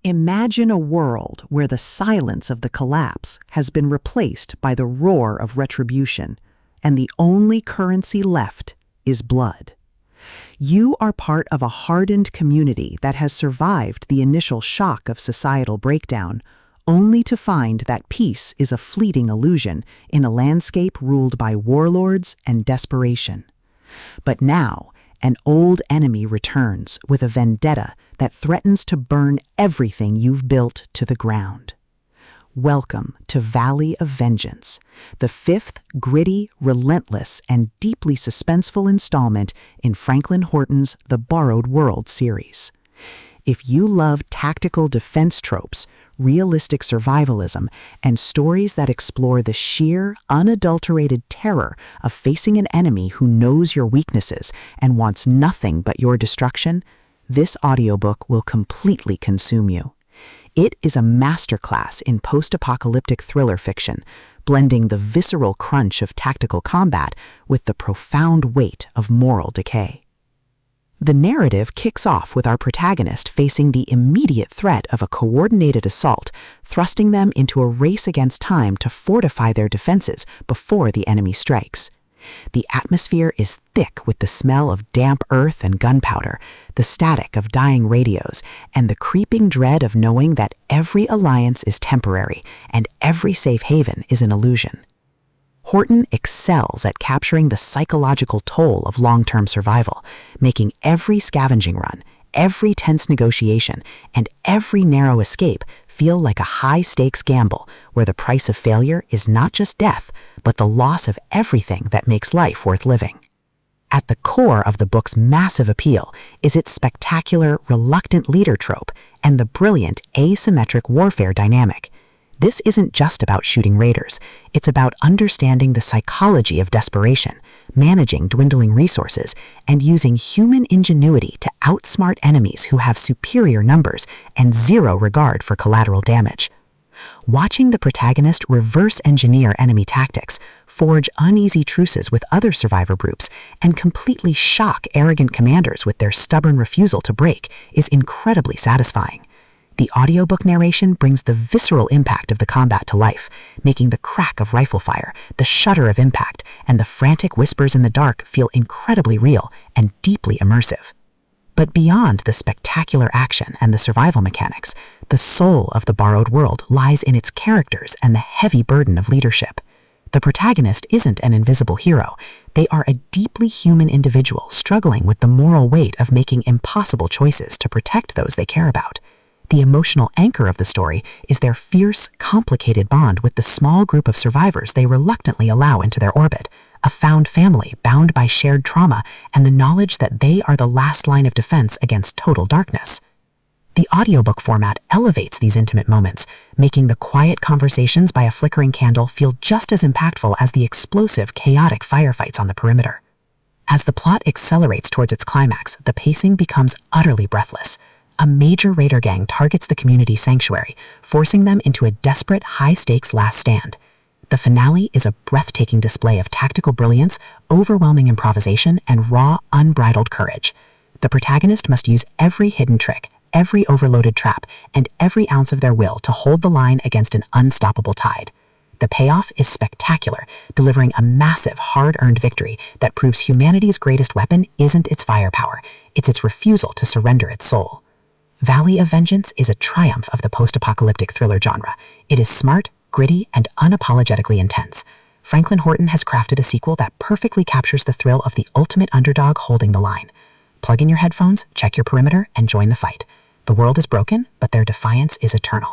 Imagine a world where the silence of the collapse has been replaced by the roar of retribution, and the only currency left is blood. You are part of a hardened community that has survived the initial shock of societal breakdown, only to find that peace is a fleeting illusion in a landscape ruled by warlords and desperation. But now, an old enemy returns with a vendetta that threatens to burn everything you've built to the ground. Welcome to Valley of Vengeance, the fifth gritty, relentless, and deeply suspenseful installment in Franklin Horton's The Borrowed World series. If you love tactical defense tropes, realistic survivalism, and stories that explore the sheer, unadulterated terror of facing an enemy who knows your weaknesses and wants nothing but your destruction, this audiobook will completely consume you. It is a masterclass in post-apocalyptic thriller fiction, blending the visceral crunch of tactical combat with the profound weight of moral decay. The narrative kicks off with our protagonist facing the immediate threat of a coordinated assault, thrusting them into a race against time to fortify their defenses before the enemy strikes. The atmosphere is thick with the smell of damp earth and gunpowder, the static of dying radios, and the creeping dread of knowing that every alliance is temporary and every safe haven is an illusion. Horton excels at capturing the psychological toll of long-term survival, making every scavenging run, every tense negotiation, and every narrow escape feel like a high-stakes gamble where the price of failure is not just death, but the loss of everything that makes life worth living. At the core of the book's massive appeal is its spectacular, reluctant leader trope and the brilliant asymmetric warfare dynamic. This isn't just about shooting raiders, it's about understanding the psychology of desperation, managing dwindling resources, and using human ingenuity to outsmart enemies who have superior numbers and zero regard for collateral damage. Watching the protagonist reverse engineer enemy tactics, forge uneasy truces with other survivor groups, and completely shock arrogant commanders with their stubborn refusal to break is incredibly satisfying. The audiobook narration brings the visceral impact of the combat to life, making the crack of rifle fire, the shudder of impact, and the frantic whispers in the dark feel incredibly real and deeply immersive. But beyond the spectacular action and the survival mechanics, the soul of The Borrowed World lies in its characters and the heavy burden of leadership. The protagonist isn't an invisible hero. They are a deeply human individual struggling with the moral weight of making impossible choices to protect those they care about. The emotional anchor of the story is their fierce, complicated bond with the small group of survivors they reluctantly allow into their orbit, a found family bound by shared trauma and the knowledge that they are the last line of defense against total darkness. The audiobook format elevates these intimate moments, making the quiet conversations by a flickering candle feel just as impactful as the explosive, chaotic firefights on the perimeter. As the plot accelerates towards its climax, the pacing becomes utterly breathless. A major raider gang targets the community sanctuary, forcing them into a desperate, high-stakes last stand. The finale is a breathtaking display of tactical brilliance, overwhelming improvisation, and raw, unbridled courage. The protagonist must use every hidden trick, every overloaded trap, and every ounce of their will to hold the line against an unstoppable tide. The payoff is spectacular, delivering a massive, hard-earned victory that proves humanity's greatest weapon isn't its firepower, it's its refusal to surrender its soul. Valley of Vengeance is a triumph of the post-apocalyptic thriller genre. It is smart, gritty, and unapologetically intense. Franklin Horton has crafted a sequel that perfectly captures the thrill of the ultimate underdog holding the line. Plug in your headphones, check your perimeter, and join the fight. The world is broken, but their defiance is eternal.